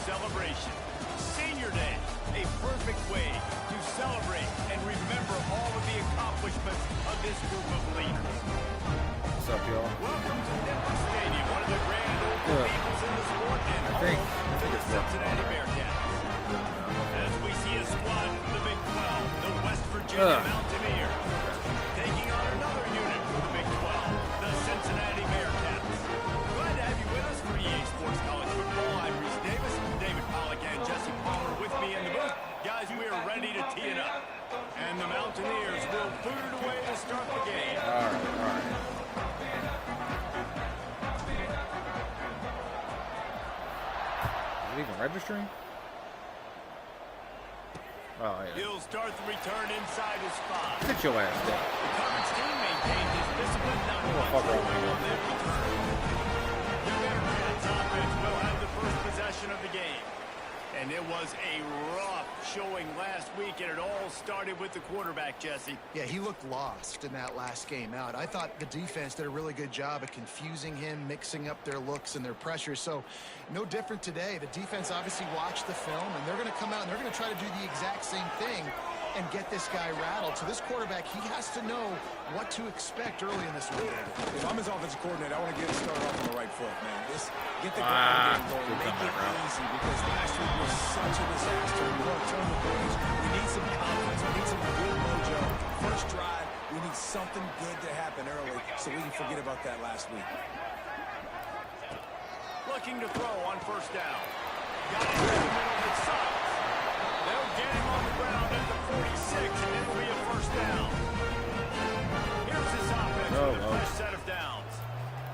Celebration. Senior Day, a perfect way to celebrate and remember all of the accomplishments of this group of leaders. What's up, y'all? Welcome to Denver Stadium, one of the grand old cathedrals in the sport, and I think the it's Cincinnati Bearcats. As we see a squad from the Big 12, the West Virginia Mountaineers, taking on another unit from the Big 12, the Cincinnati Bearcats. Glad to have you with us for EA Sports College Football. I'm AirRizz Davis, David Pollack, and Jesse Palmer with me in the booth. Guys, we are ready to tee it up. And the Mountaineers will boot it away to start the game. All right. Is it even registering? Oh, yeah. He'll start the return inside his spot. Sit your ass down. The coverage team maintained his discipline, not Fuck control right on their return. The Bearcats offense will have the first possession of the game. And it was a rough showing last week, and it all started with the quarterback, Jesse. Yeah, he looked lost in that last game out. I thought the defense did a really good job of confusing him, mixing up their looks and their pressures. So no different today. The defense obviously watched the film, and they're going to come out and they're going to try to do the exact same thing and get this guy rattled. So this quarterback, he has to know what to expect early in this one. If I'm his offensive coordinator, I want to get it started off on the right foot, man. Get the ground game going, make it easy, because last week was such a disaster. We want to turn the page. We need some confidence. We need some good mojo. First drive, we need something good to happen early so we can forget about that last week. Looking to throw on first down. Got it in the middle of Suggs. They'll get him on the ground at the 46, and it'll be a first down. Here's his offense with a fresh set of downs.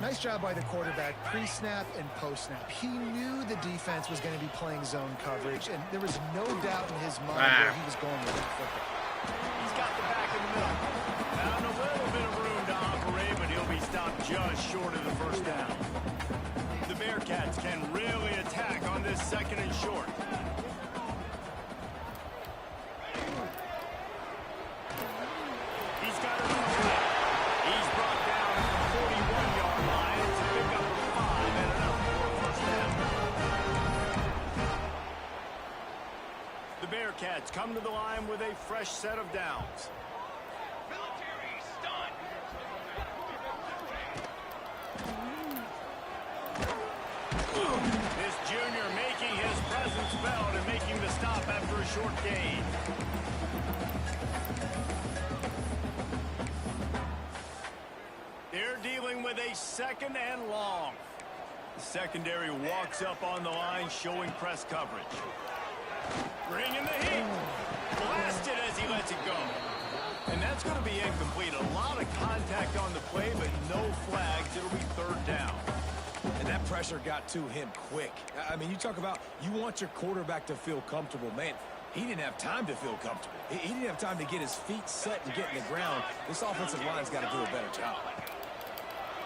Nice job by the quarterback, pre-snap and post-snap. He knew the defense was going to be playing zone coverage, and there was no doubt in his mind where he was going with the football. He's got the back in the middle. Found a little bit of room to operate, but he'll be stopped just short of the first down. The Bearcats can really attack on this second and short. He's got a new play. He's brought down at the 41-yard line to pick up a 5 and enough for a first down. The Bearcats come to the line with a fresh set of downs. This junior making his presence felt and making the stop after a short gain. They're dealing with a second and long. The secondary walks up on the line, showing press coverage. Bringing the heat. Blasted as he lets it go. And that's going to be incomplete. A lot of contact on the play, but no flags. It'll be third down. And that pressure got to him quick. I mean, you talk about you want your quarterback to feel comfortable. Man, he didn't have time to feel comfortable. He didn't have time to get his feet set and get in the ground. This offensive line's got to do a better job.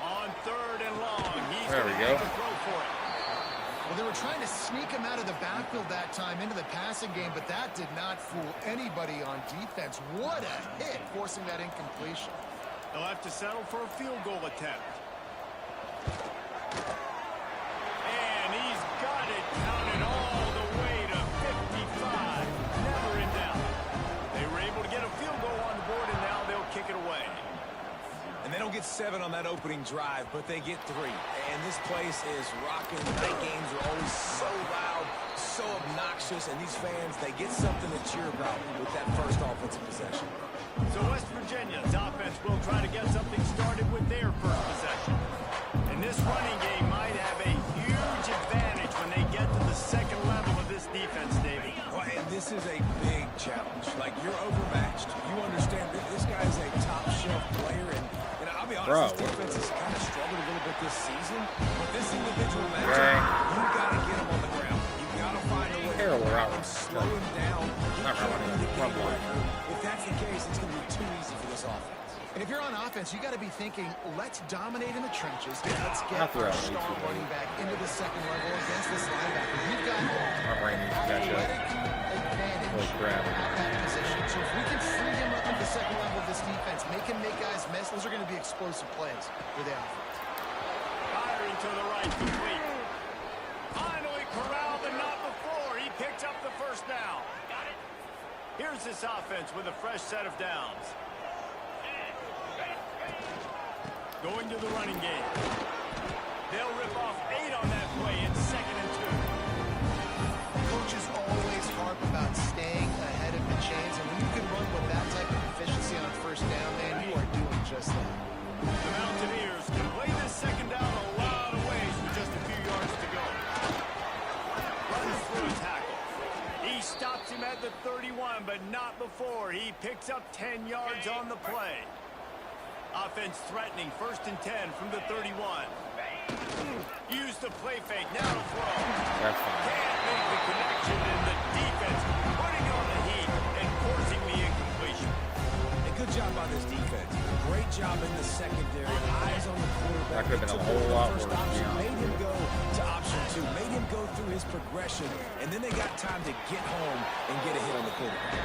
On third and long, he's there we going to go. make a throw for it. Well, they were trying to sneak him out of the backfield that time into the passing game, but that did not fool anybody on defense. What a hit, forcing that incompletion. They'll have to settle for a field goal attempt. And he's got it counted all the way to 55. Never in doubt. They were able to get a field goal on the board, and now they'll kick it away. And they don't get 7 on that opening drive, but they get 3. And this place is rocking. Night games are always so loud, so obnoxious, and these fans, they get something to cheer about with that first offensive possession. So West Virginia's offense will try to get something started with their first possession. And this running game might have a huge advantage when they get to the second level of this defense, David. Well, and this is a big challenge. Like, you're overmatched. You understand that this guy is a top-shelf player, and I'll be honest, this defense has kind of struggled a little bit this season, but this individual matchup, you got to get him on the ground. You got to find a way to slow him down. If that this offense. And if you're on offense, you got to be thinking, let's dominate in the trenches. Let's get I'll throw our out star YouTube, running back into the second level against this linebacker. We've got My brain needs to catch up. advantage Holy crap. at that position. So if we can free him up into the second level of this defense, make him make guys miss, those are going to be explosive plays for the offense. Firing to the right, complete. Finally corralled and not before. He picked up the first down. Here's this offense with a fresh set of downs. Going to the running game. They'll rip off 8 on that play in 2nd and 2. Coaches always harp about staying ahead of the chains, and when you can run with that type of efficiency on first down, man, you are doing just that. The Mountaineers can play this second down a lot of ways with just a few yards to go. Runs through a tackle. He stops him at the 31, but not before. He picks up 10 yards on the play. Offense threatening, 1st and 10 from the 31. Use the play fake, now to throw. That's fine. Can't make the connection, and the defense putting on the heat and forcing the incompletion. And good job by this defense. Great job in the secondary. Eyes on the quarterback. That could have been a Took whole the lot first worse, option, yeah. made him go to option 2, made him go through his progression, and then they got time to get home and get a hit on the quarterback.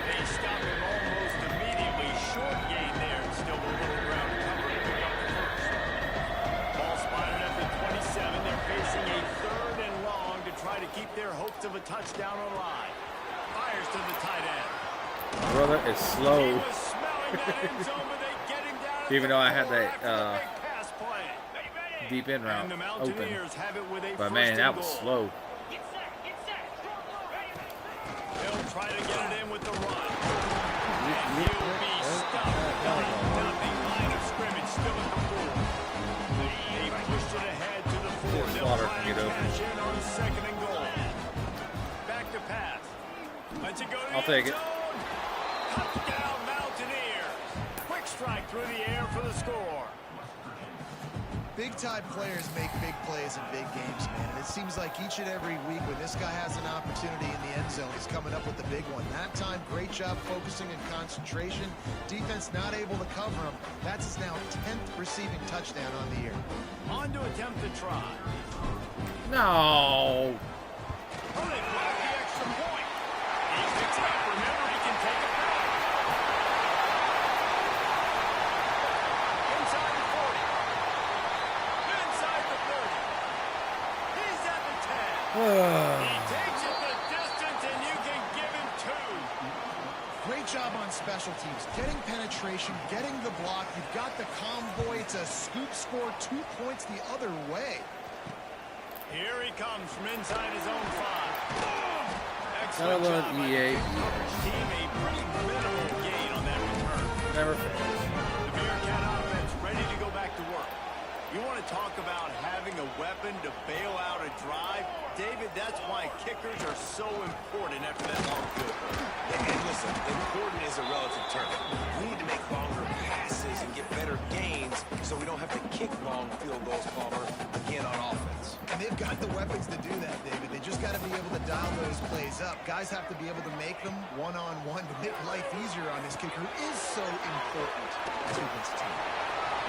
They stop him almost immediately. Short gain there, and still a little ground to cover to pick up the first. Ball spotted at the 27. They're facing a 3rd and long to try to keep their hopes of a touchdown alive. Fires to the tight end. Brother is He slow. was smelling that end zone, but they get him down at Even the though I had 4 that, after the big pass play. Deep in route And the open. Mountaineers have it with a But 1st man, and that was goal. slow. They'll try to get it in with the run. And he'll be stopped. 9-0 line of scrimmage still at the 4. They pushed it ahead to the 4. They'll Slaughter try can to get open. cash in on 2nd and goal. Back to pass. Let's it go to the I'll take end it. zone. Touchdown Mountaineers. Quick strike through the air for the score. Big-time players make big plays in big games, man. And it seems like each and every week when this guy has an opportunity in the end zone, he's coming up with the big one. That time, great job focusing and concentration. Defense not able to cover him. That's his now 10th receiving touchdown on the year. On to attempt the try. No. Oh, they block the extra point. He picks it up. Remember, he can take it back. Inside the 40. Inside the 30. He's at the 10. He takes it the distance, and you can give him 2. Great job on special teams. Getting penetration, getting the block. You've got the convoy to scoop score 2 points the other way. Here he comes from inside his own 5. I Excellent love job by the EA. coverage team. A pretty minimal gain on that return. Never fails. The Bearcat offense ready to go back to work. You want to talk about having a weapon to bail out a drive? David, that's why kickers are so important after that long field goal. And listen, important is a relative term. We need to make longer passes and get better gains so we don't have to kick long field goals, Palmer, again on offense. And they've got the weapons to do that, David. They just got to be able to dial those plays up. Guys have to be able to make them one-on-one to make life easier on this kicker, who is so important to this team.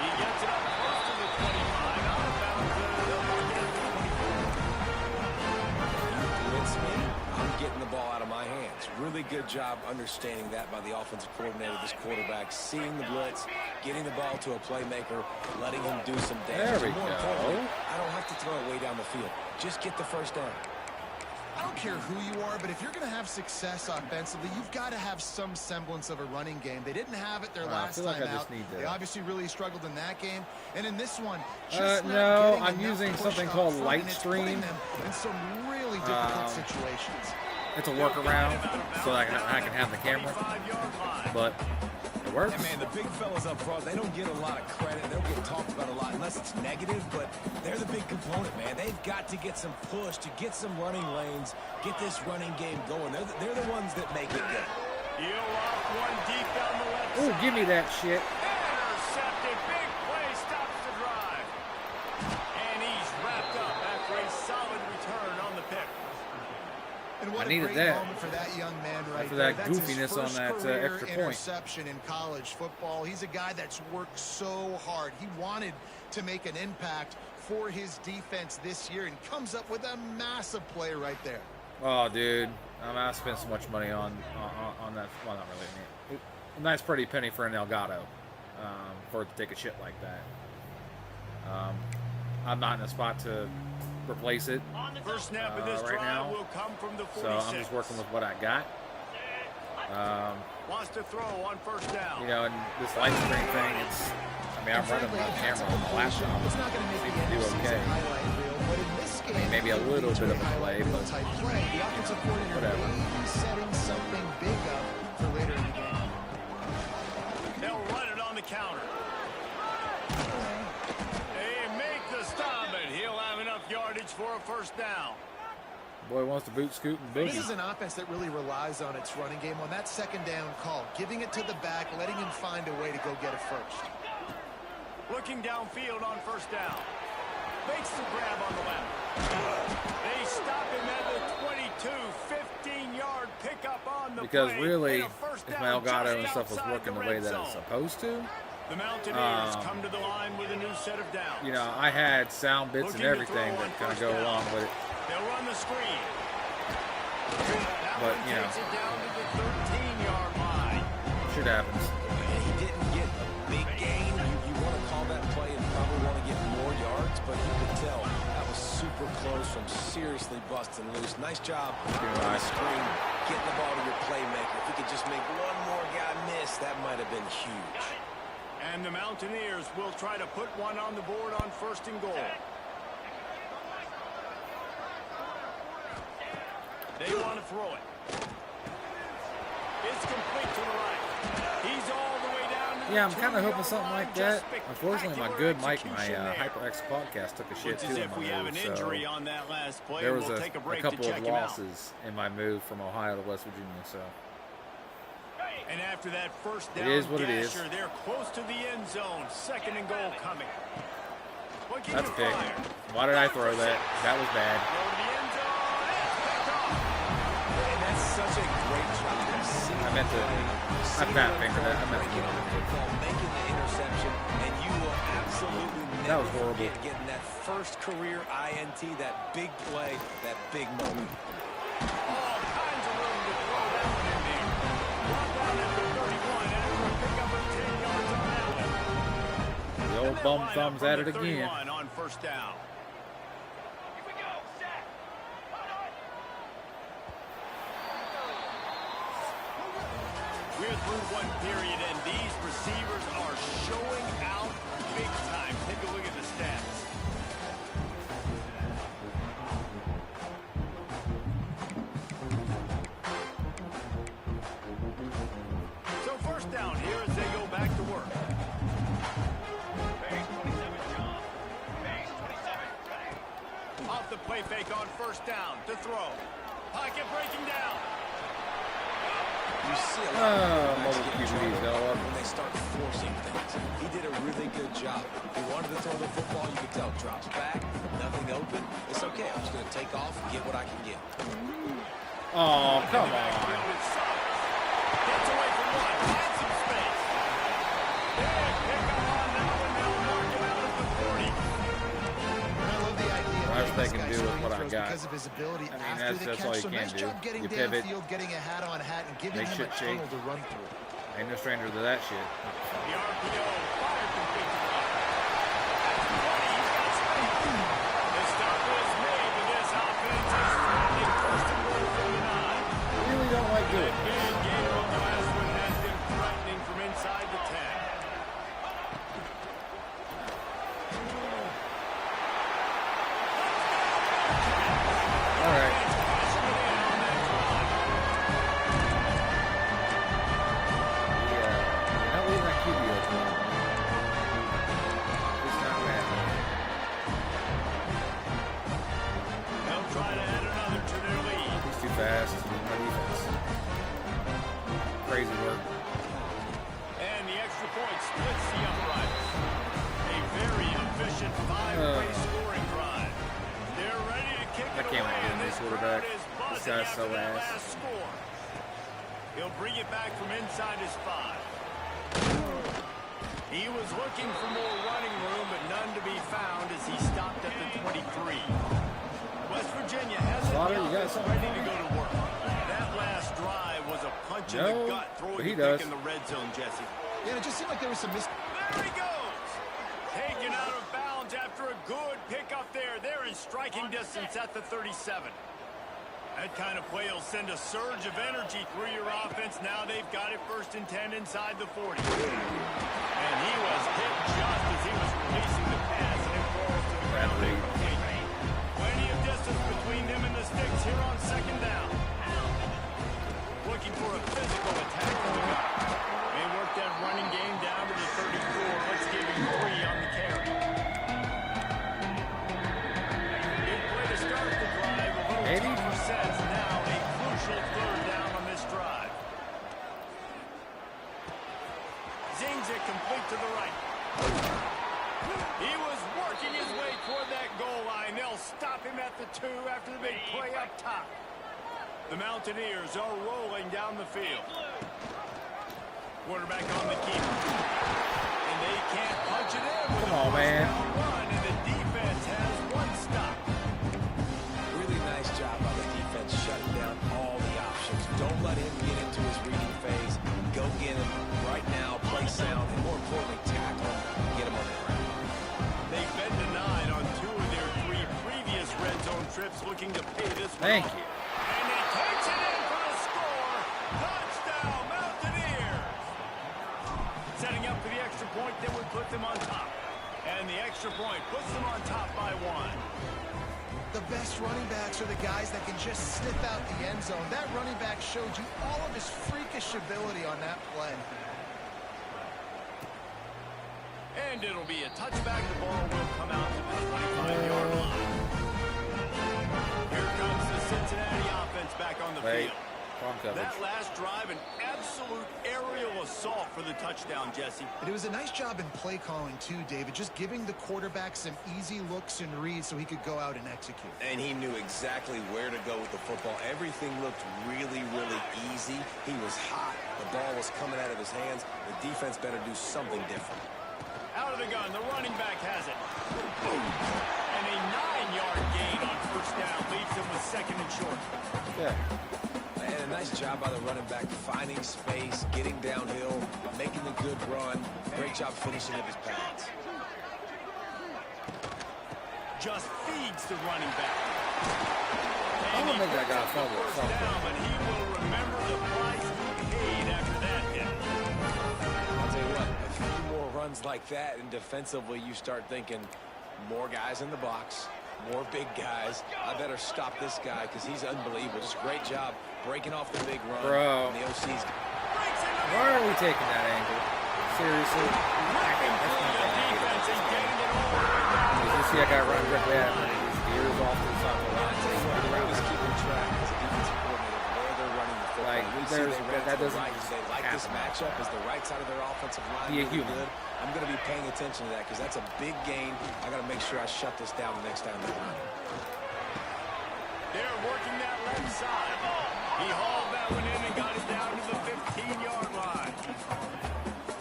He gets it up close to the 25. Out of bounds. They'll mark it at the 24. Blitz me, I'm getting the ball out of my hands. Really good job understanding that by the offensive coordinator, this quarterback, seeing the blitz, getting the ball to a playmaker, letting him do some damage. There we More go. importantly, I don't have to throw it way down the field. Just get the first down. I don't care who you are, but if you're going to have success offensively, you've got to have some semblance of a running game. They didn't have it their Wow, I last feel like time I just out. need to- They obviously really struggled in that game. And in this one, just not no, getting I'm enough using push something up called front, and it's putting Lightstream. them in some really difficult situations. It's a workaround so I can have the camera, 25-yard line. but it works. And man, the big fellas up front, they don't get a lot of credit. They don't get talked about a lot unless it's negative, but they're the big component, man. They've got to get some push, to get some running lanes, get this running game going. They're the ones that make it go. He'll off one deep down the left Ooh, side. give me that shit. Intercepted. Big play stops the drive. And he's wrapped up after a solid return on the pick. And what I a needed great that. moment for that young man right After there. that That's his goofiness on first that, career extra point. interception in college football. He's a guy that's worked so hard. He wanted to make an impact for his defense this year and comes up with a massive play right there. Oh, dude, I spent so much money on that. Well, not really. A nice pretty penny for an Elgato for it to take a shit like that. I'm not in a spot to replace it First snap of this right drive now, will come from the 46. so I'm just working with what I got. Wants to throw on first down. You know, and this light screen thing, I mean, I'm running my camera on my laptop. It's not going to make Seems the to do end of season okay. highlight reel, but in this game, maybe a little bit of a play, but type play. The offensive coordinator whatever. may be setting something big up for later in the game. They'll run it on the counter. They make the stop, and he'll have enough yardage for a first down. Boy wants to boot, scoot, and This boogie. is an offense that really relies on its running game on that second down call, giving it to the back, letting him find a way to go get it first. Looking downfield on first down. Makes the grab on the left. They stop him at the 22, 15-yard pickup on the Because play, really, and a first if down my Elgato just and stuff was outside working the red way that zone. it's supposed to, The Mountaineers come to the line with a new set of downs. you know, I had sound bits and Looking to everything throw on that kind of first go down. along with it. They'll run the screen. That But, one you know. takes it down to the 13-yard line. Shit happens. He didn't get a big gain. You want to call that play and probably want to get more yards, but you could tell that was super close from seriously busting loose. Nice job on the screen, getting the ball to your playmaker. If he could just make one more guy miss, that might have been huge. And the Mountaineers will try to put one on the board on first and goal. They want to throw it. It's complete to the right. He's all the way down to the Yeah, I'm kind of 2-yard hoping something line. like that. Just Unfortunately, my spectacular good mic, my execution there. HyperX podcast took a shit Looks as too in if my we have an move, injury so on that last play. there was We'll a take a break couple to check of him out. losses in my move from Ohio to West Virginia, so And after that first down is what it is. gasher, they're close to the end zone. Second and goal coming. What can that's you big. fire? Why did I throw that? That was bad. Go to the end zone. It's picked off. And that's such a great job. I meant to. I fat fingered that. I meant to. Making the interception, and you will absolutely That was never horrible. forget getting that first career INT, that big play, that big moment. All kinds of room to throw that one in there. Brought down at the 31 after a pickup of 10 yards on that one. The And old they'll bum line up thumbs from at the it again. 31 on first down. We're through one period, and these receivers are showing out big time. Take a look at the stats. So first down here as they go back to work. Off the play fake on first down to throw. Pocket breaking down. You see a lot of quarterbacks mobile get in QBs trouble go up. when they start forcing things. He did a really good job. He wanted to throw the football. You could tell drops back, nothing open. It's okay. I'm just going to take off and get what I can get. Oh, come on. Gets away from one. Finds some space. Big pickup on that one. They'll mark him out at the 40. I love the idea of I was getting this thinking guy do with screen what I throws got. because of his ability I mean, after the that's catch. all you So can nice do. job getting You pivot. downfield, getting a hat on hat, and giving Make him a shit shake. tunnel to run through. Ain't no stranger to that shit. The RPO fired complete to the right. That's 20. He's got space. The stop is made, but this offense is threatening first and goal from the 9. Really don't like doing it. Big game on the last one has them threatening from inside the 10. All right. Yeah, you're not leaving that QB open. It's not happening. They'll try to add another to their lead. He's too fast. My defense. Crazy work. And the extra point splits the uprights. A very efficient five-way scoring drive. They're ready to kick I it can't away, wait to and be this quarterback. crowd is pausing guy's after so that ass. last score. He'll bring it back from inside his 5. He was looking for more running room, but none to be found as he stopped at the 23. West Virginia has Slaughter, you it got something ready for to me? go to work. That last drive was a punch in No, the gut, throwing but he the does. pick in the red zone, Jesse. Yeah, it just seemed like there was some There he goes! Taken out of bounds after a good pickup there. They're in striking distance at the 37. That kind of play will send a surge of energy through your offense. Now they've got it 1st and 10 inside the 40. And he was hit just as he was releasing the pass, and it falls to the ground. Plenty of distance between them and the sticks here on 2nd down. Looking for a physical attack from the guy. They work that running game down to the 34. Let's give him 3 on the carry. Big play to start the drive. A little tougher sets. Now a crucial 3rd down on this drive. Zings it complete to the right. He was working his way toward that goal line. They'll stop him at the 2 after the big play up top. The Mountaineers are rolling down the field. Quarterback on the keeper. And they can't punch it in with Come on, man. run, and the defense has 1 stop. Really nice job by the defense shutting down all the options. Don't let him get into his reading phase. Go get him right now, play sound, and more importantly, tackle him, get him on the ground. They've been denied on 2 of their 3 previous red zone trips, looking to pay this one Thank off. you. And he takes it in for the score. Touchdown, Mountaineers. Setting up for the extra point that would put them on top. And the extra point puts them on top by 1. The best running backs are the guys that can just sniff out the end zone. That running back showed you all of his freakish ability on that play. And it'll be a touchback. The ball will come out to the 25-yard line. Here comes the Cincinnati offense back on the Wait. field. Wrong coverage. That last drive, an absolute aerial assault for the touchdown, Jesse. And it was a nice job in play calling too, David, just giving the quarterback some easy looks and reads so he could go out and execute. And he knew exactly where to go with the football. Everything looked really, really easy. He was hot. The ball was coming out of his hands. The defense better do something different. Out of the gun, the running back has it. And a 9-yard gain on 1st down leaves him with 2nd and short. Yeah. And a nice job by the running back, finding space, getting downhill, making the good run. Great job finishing up his pads. Just feeds the running back. I'm gonna make that guy fumble or 1st something. down, and he will remember the price he paid after that hit. I'll tell you what, a few more runs like that, and defensively you start thinking more guys in the box, more big guys. I better stop this guy because he's unbelievable. Just a great job breaking off the big run. Bro. And the OC's Why are we taking that angle? Seriously? Ripping through the defense and getting it all the way down. Did you see that guy run directly at him? His gears off to the side of the line. I was keeping track as a defensive coordinator where they're running the football. Like, We see there's- they ran that to the doesn't right. just They like this happen. matchup. Is the right side of their offensive line Be a really human. good? I'm going to be paying attention to that because that's a big gain. I got to make sure I shut this down the next time they run. They're working that left side. He hauled that one in and got it down to the 15-yard line.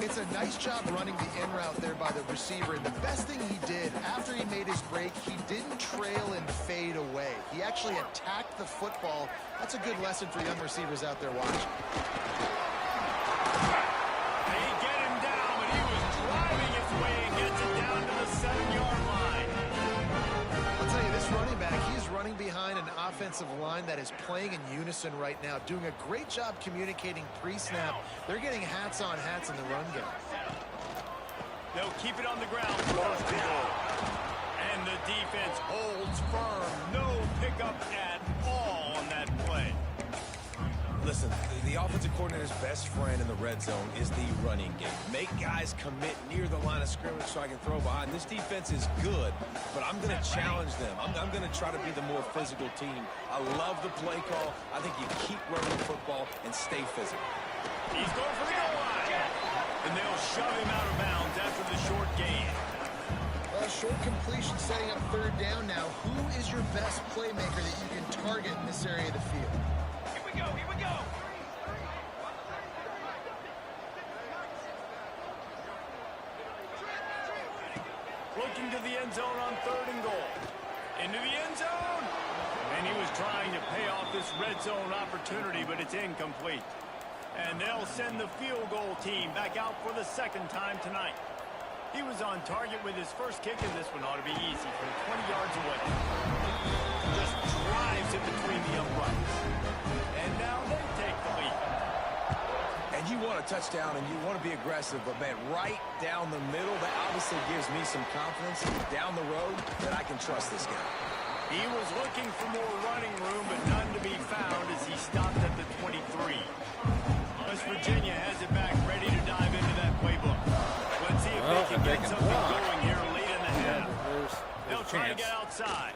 It's a nice job running the in route there by the receiver. And the best thing he did after he made his break, he didn't trail and fade away. He actually attacked the football. That's a good lesson for young receivers out there watching. They get him down, but he was driving his way and gets it down to the 7-yard line. I'll tell you, this running back, he's running behind an offensive line that is playing in unison right now, doing a great job communicating pre-snap. They're getting hats on hats in the run game. They'll keep it on the ground for 1st and goal. And the defense holds firm. No pickup at all on that play. Listen, the offensive coordinator's best friend in the red zone is the running game. Make guys commit near the line of scrimmage so I can throw behind. This defense is good, but I'm going to challenge them. I'm going to try to be the more physical team. I love the play call. I think you keep running the football and stay physical. He's going for the goal line. And they'll shove him out of bounds after the short gain. Short completion setting up third down now. Who is your best playmaker that you can target in this area of the field? Here we go, here we go. Looking to the end zone on 3rd and goal. Into the end zone. And he was trying to pay off this red zone opportunity, but it's incomplete. And they'll send the field goal team back out for the 2nd time tonight. He was on target with his first kick, and this one ought to be easy from 20 yards away. Just drives it between the uprights. And now they take the lead. And you want a touchdown and you want to be aggressive, but man, right down the middle, that obviously gives me some confidence down the road that I can trust this guy. He was looking for more running room, but none to be found as he stopped at the 23. West Virginia has it back, ready to dive into that playbook. Let's see if they can get something going here late in the half. They'll try to get outside.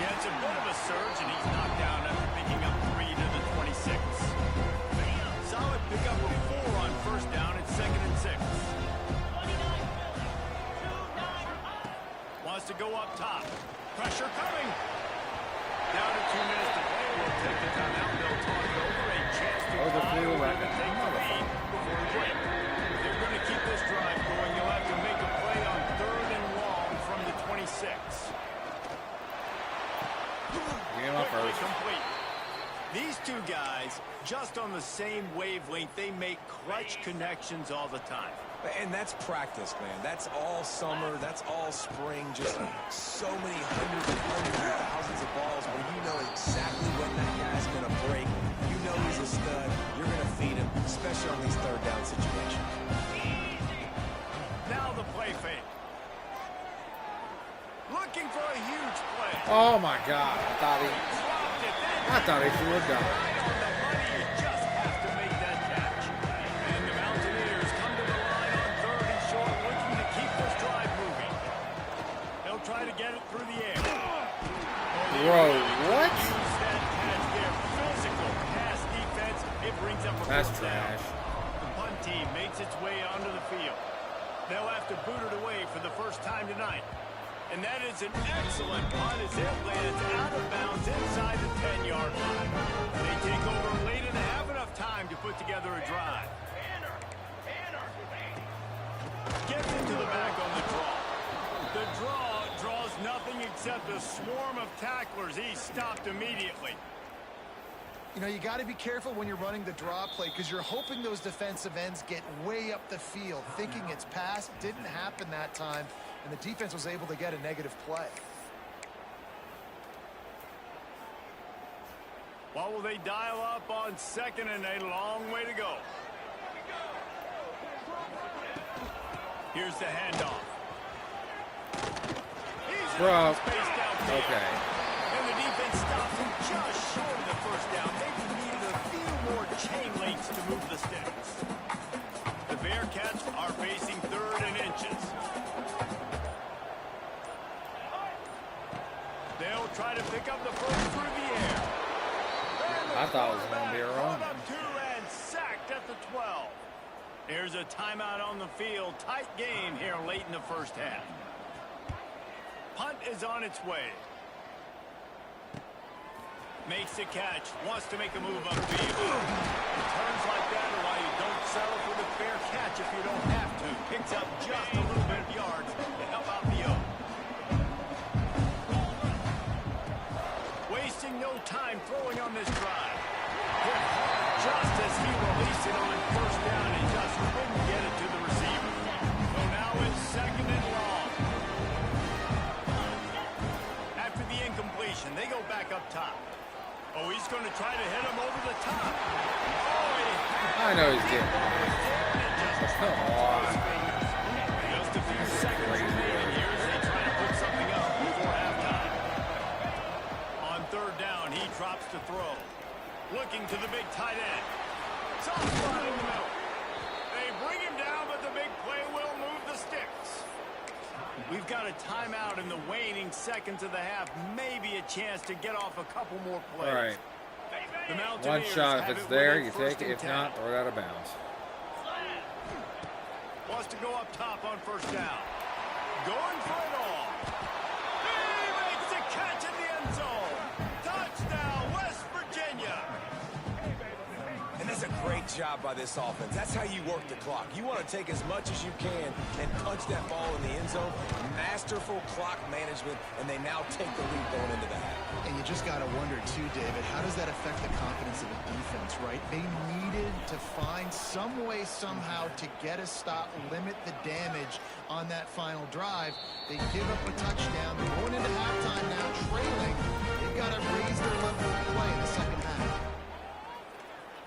Gets a bit of a surge, and he's knocked down after picking up 3 to the 26. Solid pickup of 4 on 1st down. It's 2nd and 6. Wants to go up top. Pressure coming. Down to 2 minutes to play. We'll take the timeout. They'll talk it over. A chance to take the lead before the break. They're going to keep this drive going. You'll have to make a play on 3rd and long from the 26. Complete. These two guys, just on the same wavelength, they make clutch connections all the time. And that's practice, man. That's all summer. That's all spring. Just so many hundreds and thousands of balls where you know exactly when that guy's going to break. You know he's a stud. You're going to feed him, especially on these 3rd down situations. Now the play fake. Looking for a huge play. Oh my God! I thought he should have done it. You just have to make that catch. And the Mountaineers come to the line on 3rd and short, looking to keep this drive moving. They'll try to get it through the air. Bro, what? Their physical pass defense, it brings up a That's first down. trash. The punt team makes its way onto the field. They'll have to boot it away for the first time tonight. And that is an excellent punt as it lands out of bounds inside the 10-yard line. They take over late and have enough time to put together a drive. Gets into the back on the draw. The draw draws nothing except a swarm of tacklers. He's stopped immediately. You know, you got to be careful when you're running the draw play because you're hoping those defensive ends get way up the field, thinking it's passed. Didn't happen that time, and the defense was able to get a negative play. What will they dial up on 2nd and a long way to go? Here's the handoff. Bro. Spaced out there. Okay. And the defense stops him just short of the 1st down. They needed a few more chain links to move the sticks. The Bearcats are facing 3rd and inches. They'll try to pick up the first through the air. I thought it was going to be a run. Up 2 and sacked at the 12. Here's a timeout on the field. Tight game here late in the 1st half. Punt is on its way. Makes the catch. Wants to make a move upfield. Turns like that are why you don't settle for the fair catch if you don't have to. Picks up just a little bit of yards to help out the O. Wasting no time throwing on this drive. Hit hard just as he released it on 1st down and just couldn't get it to the receiver. So now it's 2nd and long. After the incompletion, they go back up top. Oh, he's going to try to hit him over the top. Oh, I know he's getting. Come on. Just a few seconds remaining here as they try to put something up before halftime. On 3rd down, he drops to throw. Looking to the big tight end. Soft spot in the middle. They bring him down, but the big play will move the sticks. We've got a timeout in the waning seconds of the half. Maybe a chance to get off a couple more plays. All right. The One Mountaineers shot. have If it's it there, with you it take first it. and If 10. not, throw it out of bounds. Wants to go up top on 1st down. going for it all. He makes a catch in the end zone. Touchdown, West Virginia. And that's a great job by this offense. That's how you work the clock. You want to take as much as you can and punch that ball in the end zone. Masterful clock management, and they now take the lead going into the half. And you just got to wonder, too, David, how does that affect the confidence of the defense, right? They needed to find some way, somehow, to get a stop, limit the damage on that final drive. They give up a touchdown. They're going into halftime now, trailing. They've got to raise their level of play in the second half.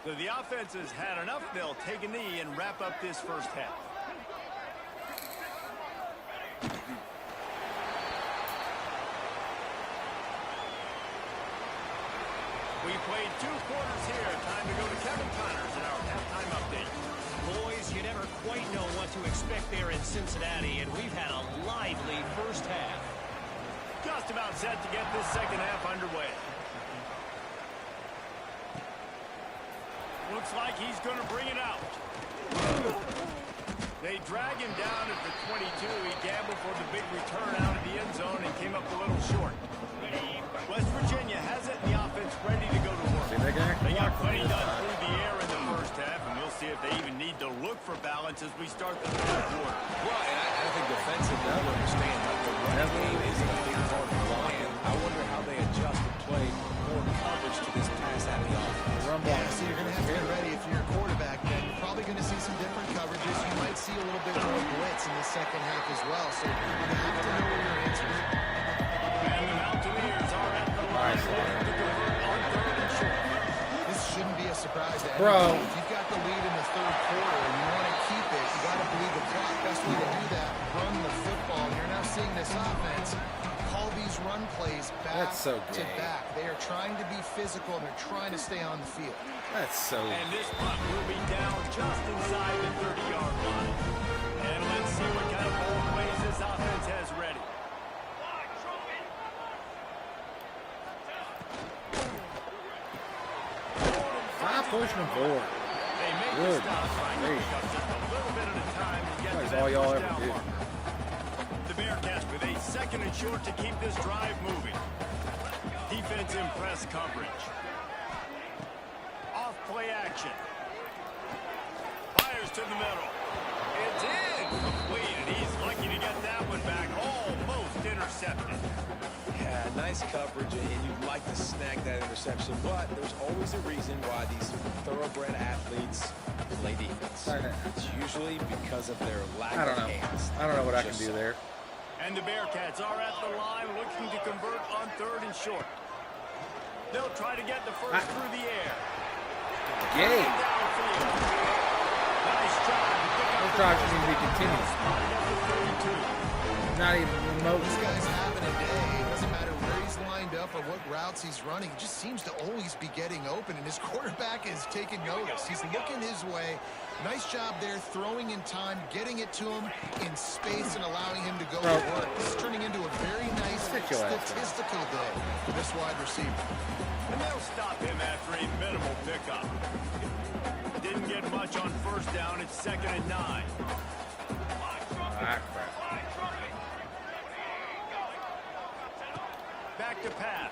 So the offense has had enough. They'll take a knee and wrap up this first half. We played 2 quarters here. Time to go to Kevin Connors in our halftime update. Boys, you never quite know what to expect there in Cincinnati, and we've had a lively first half. Just about set to get this second half underway. Looks like he's going to bring it out. They drag him down at the 22. He gambled for the big return out of the end zone and came up a little short. West Virginia has it in the offense ready to go to work. They got plenty done through the air in the first half, and we'll see if they even need to look for balance as we start the third quarter. Well, and I think defensively, I understand that the running game is a big part of the line. I wonder how they adjust and play more coverage to this pass-happy offense. Yeah, so you're going to have to get ready if you're a quarterback, then. You're probably going to see some different coverages. You might see a little bit more blitz in the second half as well, so you have to know where your answers are. And the Mountaineers are at the line looking to convert on third and short. This shouldn't be a surprise to Bro. anyone. If you've got the lead in the third quarter and you want to keep it, you got to bleed the clock. Best way to do that, run the football. And you're now seeing this offense call these run plays back That's so to gay. back. They are trying to be physical, and they're trying to stay on the field. That's so. And this punt will be down just inside the 30-yard line. And let's see what kind of ball plays this offense has ready. Stop pushing them forward. They make the Good. stop, trying to Great. pick up just a little bit at a time to get to That's that all y'all first ever down do. marker. The Bearcats with a second and short to keep this drive moving. Defense in press coverage. Off play action. Fires to the middle. It's incomplete, and he's lucky to get that one back. Almost intercepted. Yeah, nice coverage, and you'd like to snag that interception, but there's always a reason why these thoroughbred athletes play defense. It's usually because of their lack I don't of know. hands. I don't know what I can Just do there. And the Bearcats are at the line looking to convert on third and short. They'll try to get the first through the air. Gay. Downfield. Nice job to pick up Those the drives first need to be down. continued. Spotted at the 32. Not even remote. This guy's having a day. It doesn't matter where he's lined up or what routes he's running. He just seems to always be getting open, and his quarterback is taking notice. He's looking his way. Nice job there, throwing in time, getting it to him in space, and allowing him to go to work. This is turning into a very nice statistical day for this wide receiver. And they'll stop him after a minimal pickup. Didn't get much on first down. It's 2nd and 9. Ah, crap. Back to pass.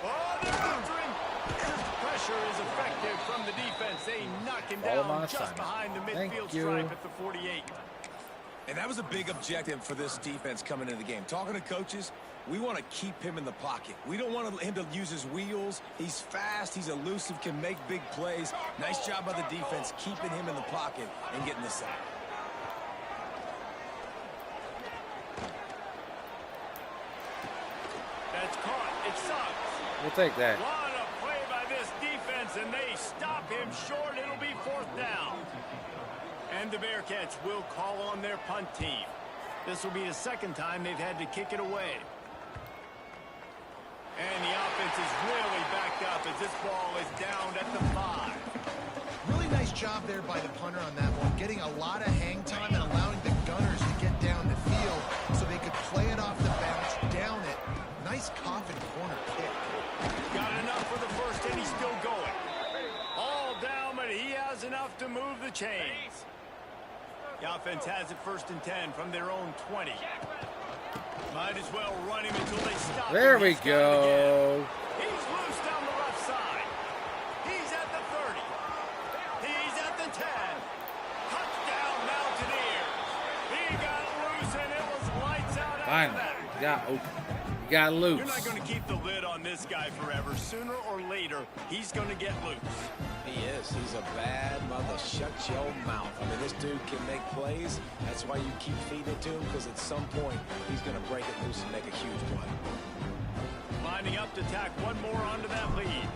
Oh, they're after him. Pressure is effective from the defense. They knock him Follow my down just assignment. behind the Thank midfield you. stripe at the 48. And that was a big objective for this defense coming into the game. Talking to coaches, we want to keep him in the pocket. We don't want him to use his wheels. He's fast, he's elusive, can make big plays. Nice job by the defense keeping him in the pocket and getting the sack. That's caught. It sucks. We'll take that. What a play by this defense, and they stop him short. It'll be 4th down. And the Bearcats will call on their punt team. This will be the second time they've had to kick it away. And the offense is really backed up as this ball is down at the 5. Really nice job there by the punter on that one, getting a lot of hang time and allowing the Gunners to get down the field so they could play it off the bounce, down it. Nice coffin corner kick. Got enough for the first, and he's still going. All down, but he has enough to move the chains. The offense has it 1st and 10 from their own 20. Might as well run him until they stop. There we go. He's loose down the left side. He's at the 30. He's at the 10. Touchdown, Mountaineers. He got loose, and it was lights out after Finally, that. you got loose. You're not going to keep the lid on this guy forever. Sooner or later, he's going to get loose. He is. He's a bad mother. Shut your mouth. I mean, this dude can make plays. That's why you keep feeding it to him, because at some point, he's going to break it loose and make a huge play. Lining up to tack one more onto that lead.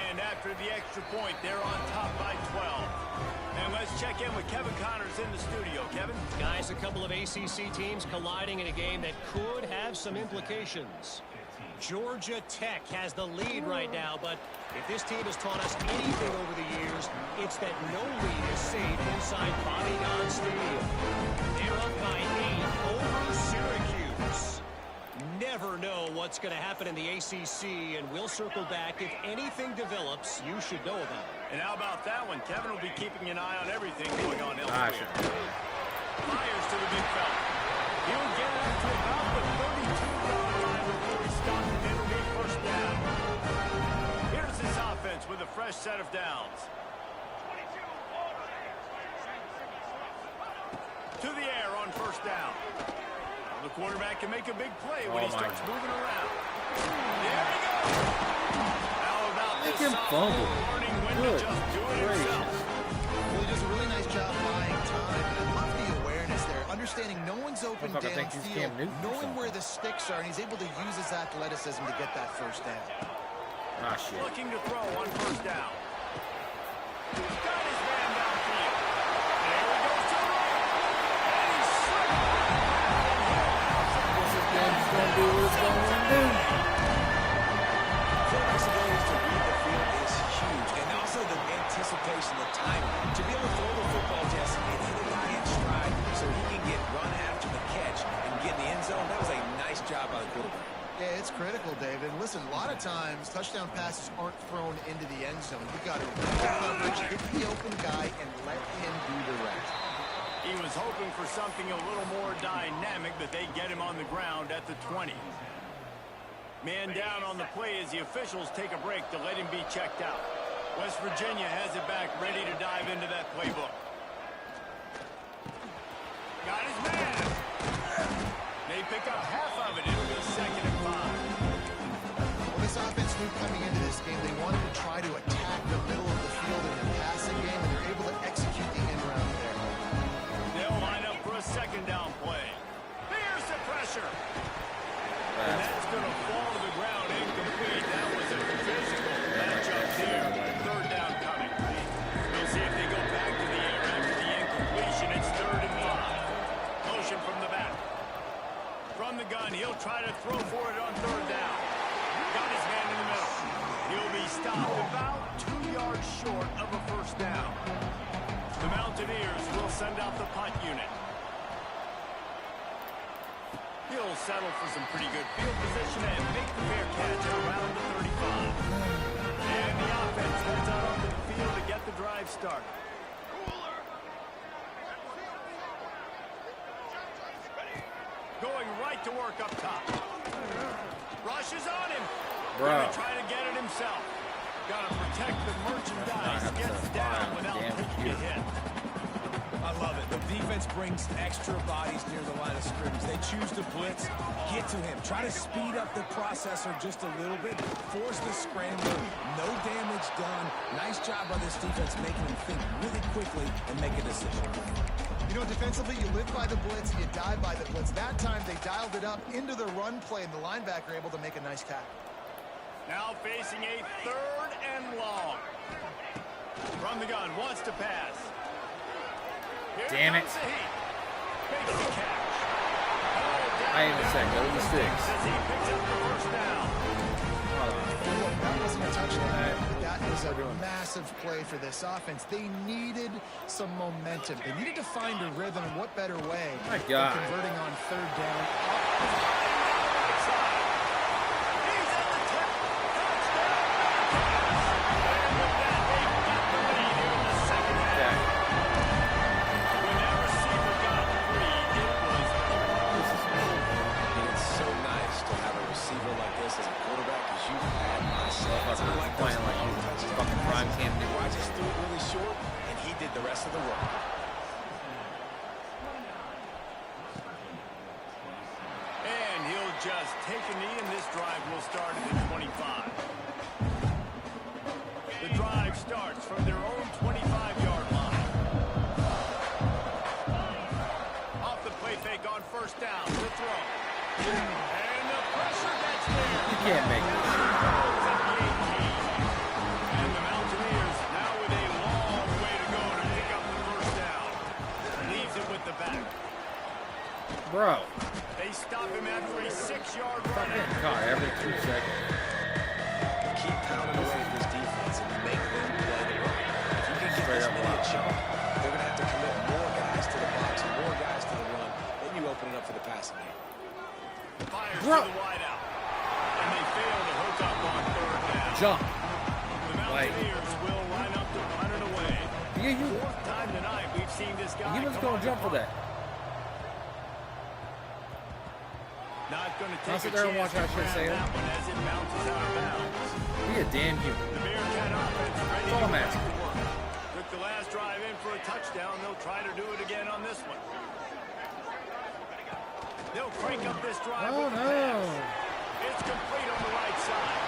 And after the extra point, they're on top by 12. And let's check in with Kevin Connors in the studio. Kevin? Guys, a couple of ACC teams colliding in a game that could have some implications. Georgia Tech has the lead right now, but if this team has taught us anything over the years, it's that no lead is safe inside Bobby Dodd Stadium. They're up by 8 over Syracuse. Never know what's going to happen in the ACC, and we'll circle back. If anything develops, you should know about it. And how about that one? Kevin will be keeping an eye on everything going on elsewhere. Fires to the big fella. He'll get it up to about the 32-yard line before he stops, and it'll be 1st down. Here's his offense with a fresh set of downs. To the air on 1st down. The quarterback can make a big play when he starts moving around. There he goes. How about Make this him fumble. learning when to just do it himself? Well, he does a really nice job buying time. And I love the awareness there. Understanding no one's open Motherfucker thinks he's Cam downfield. Newton or Knowing something. where the sticks are, and he's able to use his athleticism to get that 1st down. Ah, shit. Looking to throw on 1st down. Got his man downfield. There he goes to the right. And he's slipped. This is Ben's going to do what it's going to do. Quarterback's ability to read the field is huge, and also the anticipation, the timing. To be able to throw the football just and hit the guy in stride so he can get run after the catch and get in the end zone, that was a nice job by the quarterback. Yeah, it's critical, David. Listen, a lot of times touchdown passes aren't thrown into the end zone. You've got to read the coverage, hit the open guy, and let him do the rest. He was hoping for something a little more dynamic, but they get him on the ground at the 20. Man down on the play as the officials take a break to let him be checked out. West Virginia has it back, ready to dive into that playbook. Got his man. They pick up half of it. It'll be 2nd and 5. Well, this offense knew coming into this game they wanted to try to attack the middle of the field in the passing game, and they're able to execute the end round there. They'll line up for a 2nd down play. Here's the pressure. And that's going to fall to the ground incomplete. That was a physical matchup there. 3rd down coming. We'll see if they go back to the air after the incompletion. It's 3rd and 5. Motion from the back. From the gun, he'll try to throw for it on 3rd down. Got his man in the middle. He'll be stopped about 2 yards short of a 1st down. The Mountaineers will send out the punt unit. He'll settle for some pretty good field position and make the fair catch at around the 35. And the offense heads out onto the field to get the drive started. Going right to work up top. Rushes on him. Bro. Trying to get it himself. Got to protect the merchandise. Gets down without taking a hit. I love it. The defense brings extra bodies near the line of scrimmage. They choose to blitz, get to him, try to speed up the processor just a little bit, force the scramble, no damage done. Nice job by this defense making him think really quickly and make a decision. You know, defensively, you live by the blitz, you die by the blitz. That time, they dialed it up into the run play, and the linebacker able to make a nice tackle. Now facing a 3rd and long. From the gun, wants to pass. Here Damn it. comes the heat. Makes the catch. I even said go to the sticks. As he picks up the 1st down. Look, that wasn't a touchdown, but that was a massive play for this offense. They needed some momentum. They needed to find a rhythm, and what better way My than God. converting on 3rd down. He's at the 10. Touchdown. And with that, they've got the lead here in the 2nd half. Yeah. just take a knee, and this drive will start at the 25. The drive starts from their own 25-yard line. Off the play fake on first down. The throw. And the pressure gets there. You can't make this. And the Mountaineers now with a long way to go to pick up the first down. Leaves it with the back. Bro. They stop him after a 6-yard run. Stop getting caught every 2 seconds. Keep pounding away at this defense and make them play the run. If you can get this many a chunk, they're going to have to commit more guys to the box and more guys to the run. Then you open it up for the passing game. Fires to the wideout. And they fail to hook up on third down. Jump. The Mountaineers will line up to run it away. Yeah, you. Fourth time tonight we've seen this guy. He was going to jump for that. Not going to I'll take sit a there and chance watch that to shit grab sail. that one as it bounces out of bounds. Be a damn human. The Bearcat offense ready That's all to I'm go asking. to work. Took the last drive in for a touchdown. They'll try to do it again on this one. They'll crank up this drive Oh, with the no. pass. It's complete on the right side.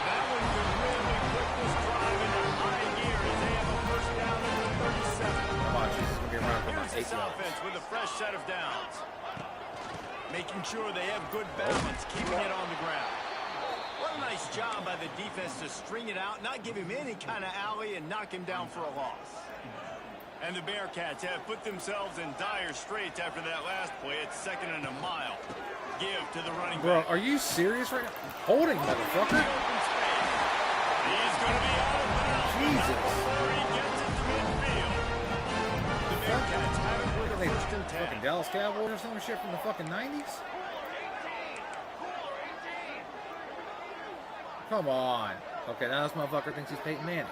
That one can really put this drive into high gear as they have a first down at the 37. Watch, this is going to be around for about Here's 8 this yards. offense with a fresh set of downs. Making sure they have good balance, keeping it on the ground. What a nice job by the defense to string it out, not give him any kind of alley, and knock him down for a loss. And the Bearcats have put themselves in dire straits after that last play. It's 2nd and a mile. Give to the running Bro, back. are you serious right now? Holding, motherfucker. Open space. He's going to be out of bounds. Jesus. Before he gets it to midfield. The Bearcats have it with a They first and 10. fucking Dallas Cowboys or some shit from the fucking 90s? Come on. Okay, now this motherfucker thinks he's Peyton Manning.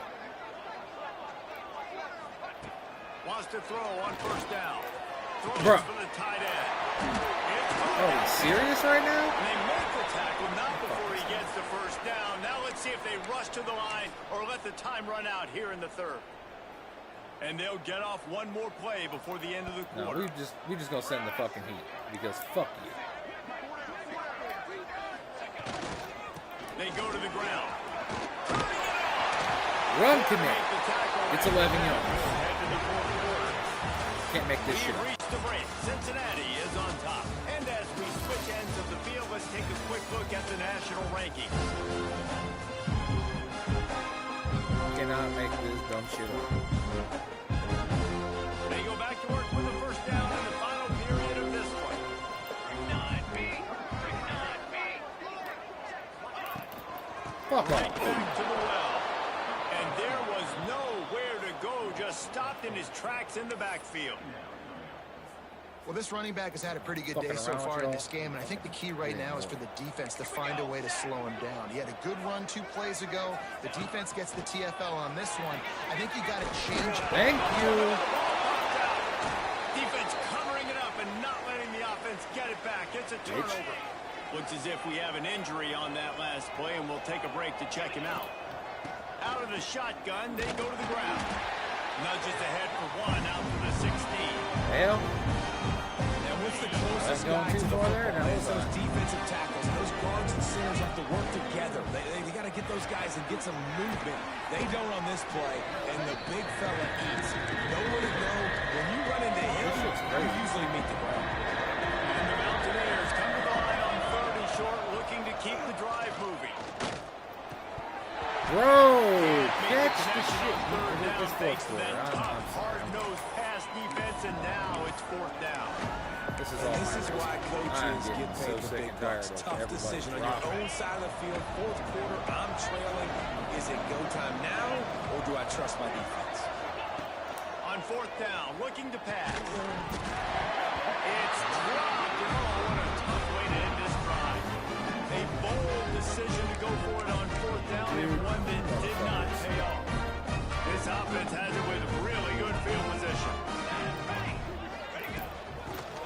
Wants to throw on first down. Throws Bruh. for the tight end. Oh, are you serious right now? And they make the tackle, not before he gets the first down. Now let's see if they rush to the line or let the time run out here in the third. And they'll get off one more play before the end of the No, quarter. we just gonna send the fucking heat because fuck you. They go to the ground. Run commit. Make the tackle. It's 11 yards. Head to the fourth quarter. Can't make this shit We've up. reached the break. Cincinnati is on top. And as we switch ends of the field, let's take a quick look at the national rankings. Cannot make this dumb shit up. They go back to work with a first down in the final period of this one. Fuck Right off. back to the well. And there was nowhere to go, just stopped in his tracks in the backfield. Well, this running back has had a pretty good Fucking day so around with far y'all. in this game, and I think the key right now is for the defense to find a way to slow him down. He had a good run 2 plays ago. The defense gets the TFL on this one. I think you got to change it. Thank you. Defense covering it up and not letting the offense get it back. It's a turnover. Looks as if we have an injury on that last play, and we'll take a break to check him out. Out of the shotgun, they go to the ground. Nudges ahead for one out to the 16. Hell, Now, what's the closest That's going guy too to the far football? there. Now It's it's those fine. defensive tackles. Those guards and centers have to work together. They got to get those guys and get some movement. They don't on this play, and the big fella eats. Nowhere to go. When you run into him, shit's you crazy. usually meet the ground. And the Mountaineers come to the line on 3rd and short, looking to keep the drive moving. bro, catch the Connection shit. on third This down, fourth thanks to quarter. that I'm tough, sorry. hard-nosed pass defense, and now it's 4th down. This is And all this my is fault. why I'm coaches getting get so paid the sick big and tired bucks. of Tough everybody decision on dropping. your own side of the field. 4th quarter, I'm trailing. Is it go time now, or do I trust my defense? On 4th down, looking to pass. It's dropped. Oh, what a tough way to end this drive. A bold decision to go for it on 4th down, and one that did not pay off. This offense has it with really good field position.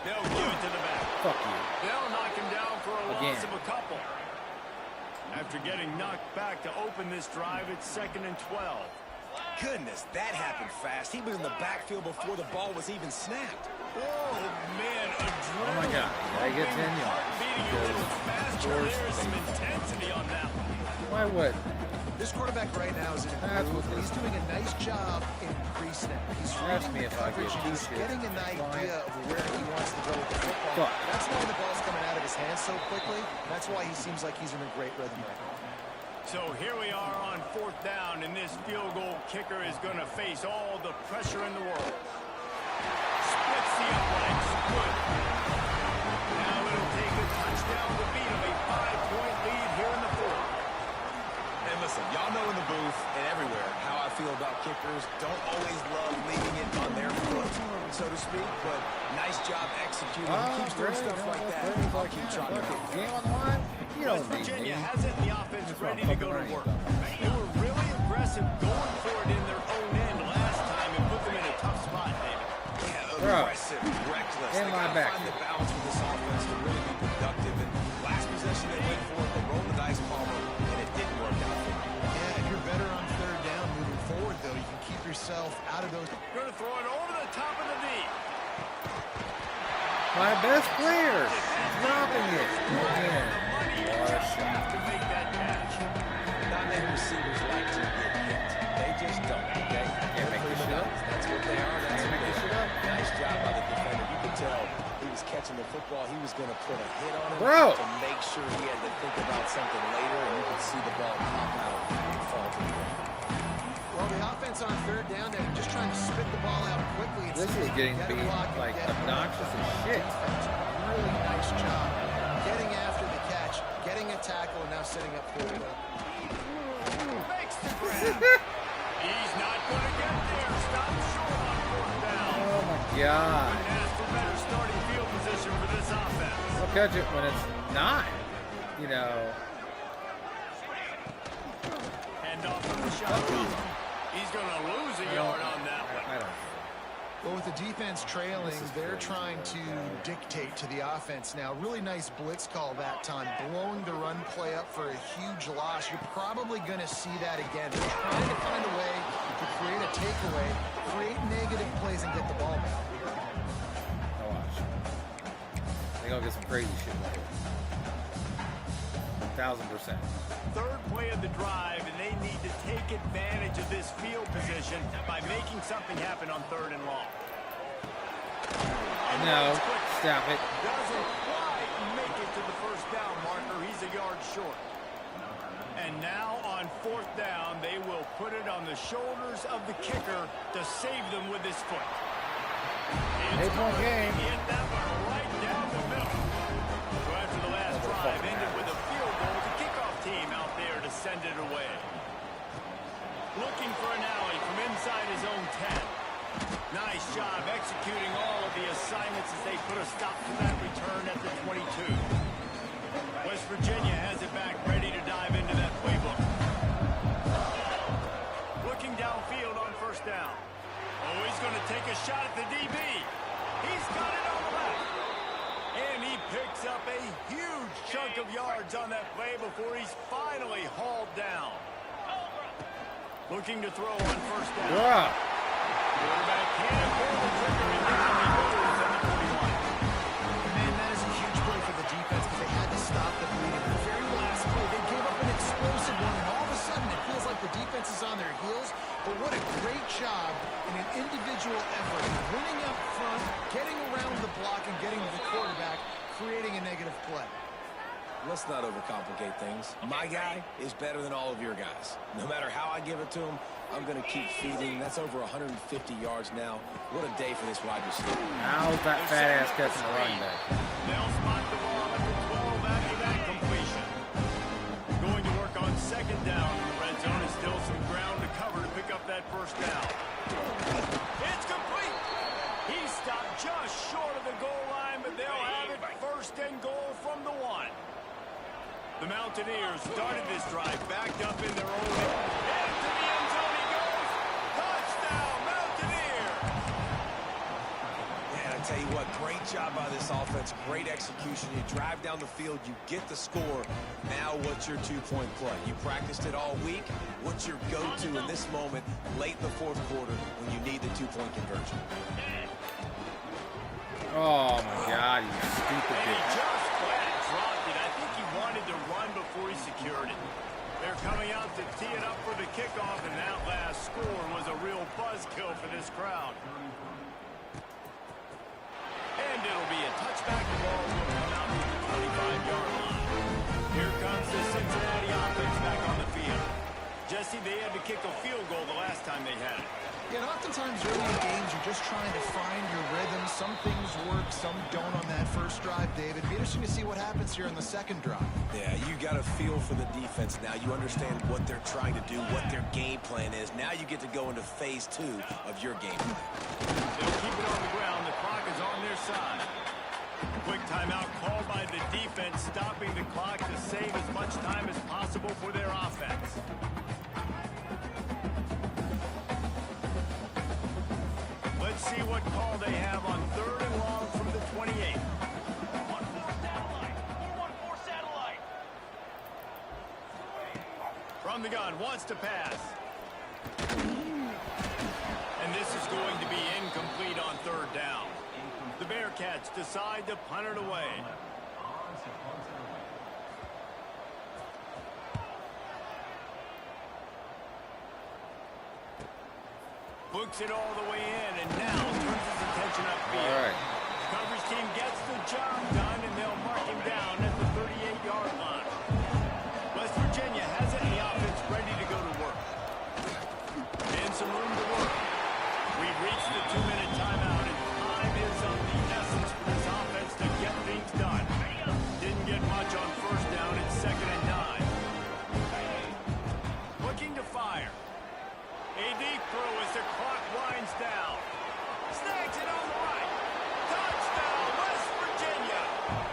They'll give it to the back. Fuck you. They'll knock him down for a Again. loss of a couple. After getting knocked back to open this drive, it's 2nd and 12. Goodness, that happened fast. He was in the backfield before the ball was even snapped. Oh, man, Oh my God. I get 10 yards. Heartbeat Because Intensity on that one. why would? This quarterback right now is in a That's groove. what He's doing a nice job in pre-snap. He's Ask reading me the if I coverage get and he's two getting kids. an Fine. idea of where he wants to go with the football. Fuck. That's why the ball's coming out of his hands so quickly. That's why he seems like he's in a great rhythm right now. So here we are on 4th down, and this field goal kicker is going to face all the pressure in the world. Splits the uprights. Good. Now it'll take a touchdown to beat him. A 5-point lead here in the 4th. And listen, y'all know in the booth and everywhere how I feel about kickers. Don't always love leaving it on their foot, so to speak, but nice job executing. He keeps doing stuff like that. I'll keep trying to help. Game on the line? You don't West need me. Virginia has it in the offense That's ready not to go to fucking work. right. They were really aggressive going for it in their own end last time and put them in a tough spot, David. Yeah, Bro. aggressive, reckless. In They my gotta back. find the balance with this offense to really be productive. And last possession they went for it, they rolled the dice, Palmer, and it didn't work out for them. Yeah, if you're better on 3rd down moving forward, though, you can keep yourself out of those. Going to throw it over the top of the knee. My best player. Dropping it. Again. What a Just shot. have to make that catch. Not many receivers like to get hit. They just don't, okay? Can't make this shit up. That's what they are. That's Can't what make they this shit are. up. Nice job by the defender. You could tell he was catching the football. He was going to put a hit on him Bro. to make sure he had to think about something later, and you could see the ball pop out and fall to the ground. Well, the offense on 3rd down, they're just trying to spit the ball out quickly. And This see is if they getting can to get be a block and like get it. obnoxious as shit. Defense, really nice job getting after the catch, getting a tackle, and now setting up 4th down. Makes the grab. He's not going to get there. Stop short on 4th down. Oh my god. Couldn't ask for better starting field position for this offense. I'll catch it when it's not. You know. Hand off from the shot. He's going to lose a yard on that one. I don't. Well, with the defense trailing, they're trying to dictate to the offense now. Really nice blitz call that time, blowing the run play up for a huge loss. You're probably going to see that again. They're trying to find a way to create a takeaway, create negative plays, and get the ball back. Now watch. They gonna get some crazy shit like it. 1000%. 3rd play of the drive, and they need to take advantage of this field position by making something happen on 3rd and long. And No, it's quick. stop it. Doesn't quite make it to the 1st down marker. He's a yard short. And now on 4th down, they will put it on the shoulders of the kicker to save them with his foot. It's 8-point game. He hit that one right down the middle. So after the last drive ended with a field goal, the kickoff team out there to send it away. Looking for an alley from inside his own 10. Nice job executing all of the assignments as they put a stop to that return at the 22. West Virginia has it back, ready to dive into that playbook. Looking downfield on 1st down. Oh, he's going to take a shot at the DB. He's got it all back. And he picks up a huge chunk of yards on that play before he's finally hauled down. Looking to throw on 1st down. Bruh. Quarterback can't pull the trigger, and down he goes at the 41. Man, that is a huge play for the defense because they had to stop the bleeding. The very last play, they gave up an explosive one, and all of a sudden it feels like the defense is on their heels. But what a great job in an individual effort, winning up front, getting around the block, and getting to the quarterback, creating a negative play. Let's not overcomplicate things. My guy is better than all of your guys. No matter how I give it to him, I'm going to keep feeding. That's over 150 yards now. What a day for this wide receiver. How's that fat ass catching the running back? They'll spot the ball at the 12 after that completion. Going to work on 2nd down in the red zone. Is still some ground to cover to pick up that 1st down. It's complete. He stopped just short of the goal line, but they'll have it 1st and goal from the 1. The Mountaineers started this drive backed up in their own end. And to the end zone he goes. Touchdown, Mountaineers. Man, I tell you what, great job by this offense. Great execution. You drive down the field, you get the score. Now what's your 2-point play? You practiced it all week. What's your go-to in this moment late in the 4th quarter when you need the 2-point conversion? Oh my god, you stupid And he bitch. just flat dropped Jesse, they had to kick a field goal the last time they had it. Yeah, and oftentimes early in games, you're just trying to find your rhythm. Some things work, some don't on that first drive, David. Be interesting to see what happens here on the second drive. Yeah, you got a feel for the defense now. You understand what they're trying to do, what their game plan is. Now you get to go into phase 2 of your game plan. They'll keep it on the ground. The clock is on their side. Quick timeout called by the defense, stopping the clock to save as much time as possible for their offense. Let's see what call they have on 3rd and long from the 28. 1-4 satellite. 4-1-4 satellite. From the gun, wants to pass. And this is going to be incomplete on 3rd down. The Bearcats decide to punt it away. Books it all the way in, and now turns his attention upfield. All right. The coverage team gets the job done, and they'll mark him down at the 38-yard line. West Virginia has it in the offense ready to go to work. And some room to work. We've reached the 2-minute timeout, and time is of the essence for this offense to get things done. Didn't get much on 1st down. It's 2nd and 9. Looking to fire. A deep throw as the clock winds down. Snags it on the right. Touchdown, West Virginia.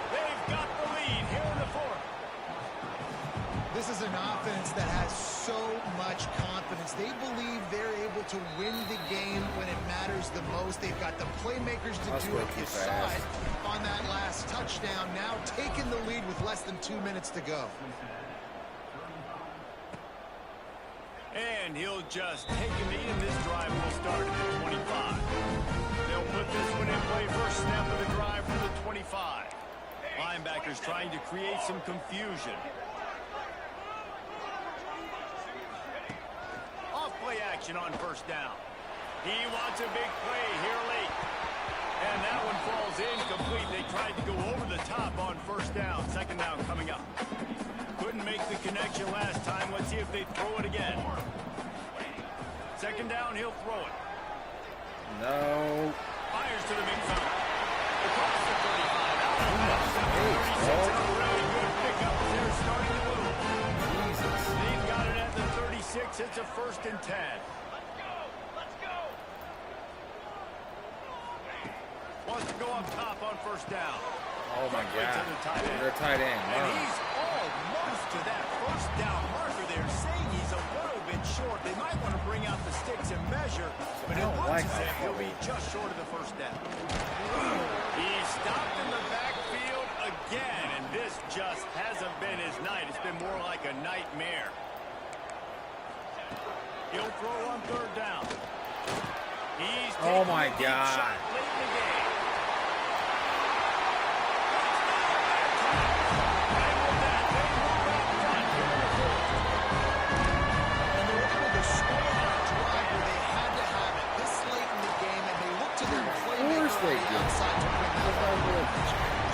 They've got the lead here in the 4th. This is an offense that has so much confidence. They believe they're able to win the game when it matters the most. They've got the playmakers to do it. You saw it on that last touchdown. Now taking the lead with less than 2 minutes to go. And he'll just take a knee, and this drive will start at the 25. They'll put this one in play. First snap of the drive from the 25. Linebackers trying to create some confusion. Off-play action on 1st down. He wants a big play here late. And that one falls incomplete. They tried to go over the top on 1st down. 2nd down coming up. Couldn't make the connection last time. Let's see if they throw it again. 2nd down, he'll throw it. No. Fires to the big foul. Across the 35. Out of bounds. 36. And a really good pickup as they're starting to move. Jesus. They've got it at the 36. It's a 1st and 10. Let's go. Wants to go up top on 1st down. Oh my God. They're tight end. And he's almost to that 1st down marker there, saying he's a little bit short. They might want to bring out the sticks and measure, but it looks as if he'll be just short of the 1st down. He's stopped in the backfield again, and this just hasn't been his night. It's been more like a nightmare. He'll throw on 3rd down. He's Oh my God. shot late in the game.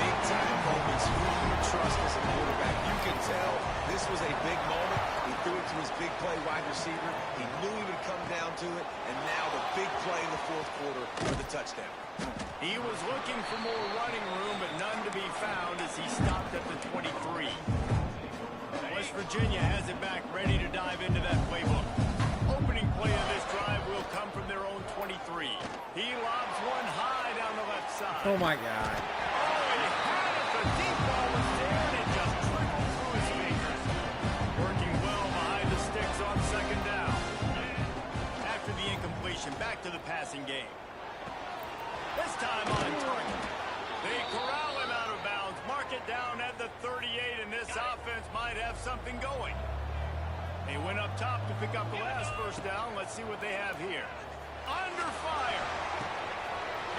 Big time moments. Who do you trust as a quarterback? You can tell this was a big moment. He threw it to his big play wide receiver. He knew he would come down to it, and now the big play in the 4th quarter for the touchdown. He was looking for more running room, but none to be found as he stopped at the 23. West Virginia has it back, ready to dive into that playbook. Opening play of this drive will come from their own 23. He lobs one high down the left side. Oh my God. Oh, he had it. The deep ball was there, and it just trickled through his fingers. Working well behind the sticks on 2nd down. After the incompletion, back to the passing game. This time on target. They corral him out of bounds, mark it down at the 38, and this offense might have something going. They went up top to pick up the last 1st down. Let's see what they have here. Under fire.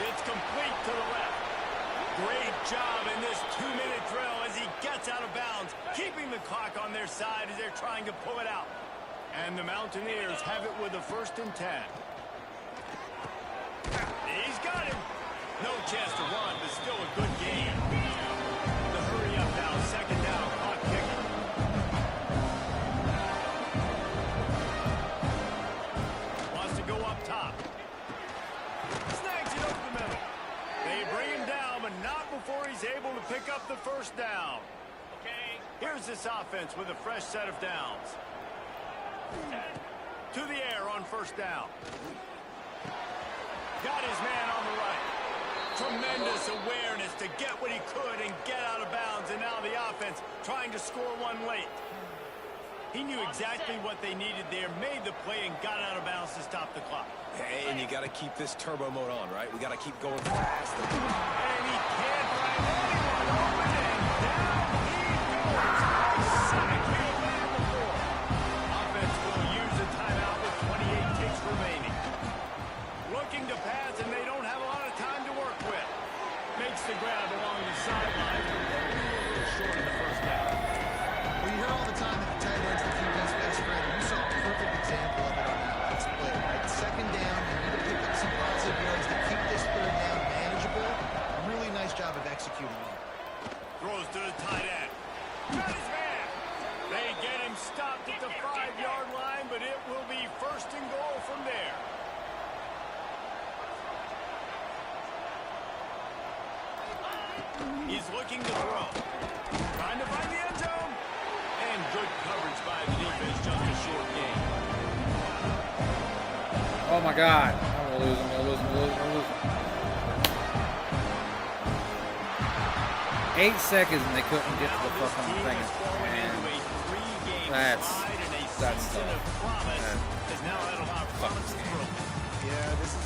It's complete to the left. Great job in this 2-minute drill as he gets out of bounds, keeping the clock on their side as they're trying to pull it out. And the Mountaineers have it with a 1st and 10. He's got him. No chance to run, but still a good game. The hurry up now, 2nd down, clock kicking. Here's this offense with a fresh set of downs. To the air on first down. Got his man on the right. Tremendous awareness to get what he could and get out of bounds. And now the offense trying to score one late. He knew exactly what they needed there, made the play, and got out of bounds to stop the clock. And you got to keep this turbo mode on, right? We got to keep going fast. And he can't find anyone open, and down he goes. Sack made man before. Offense will use a timeout with 28 ticks remaining. Looking to pass, and they don't have a lot of time to work with. Makes the grab along the sideline. Short of the first down. Well, you hear all the time that the tight end's the QB's best friend. You saw a perfect example of it on that last play, right? Second down, you need to pick up some positive yards to keep this third down manageable. Really nice job of executing that. Throws to the tight end. Got his man. They get him stopped at the 5-yard line, but it will be first and goal from there. He's looking to throw. Trying to find the end zone. And good coverage by the defense, just a short gain. Oh my God. I'm going to lose. I'm going to lose. 8 seconds and they couldn't get to the fucking thing. And that's tough. Fucking scary. Yeah, this is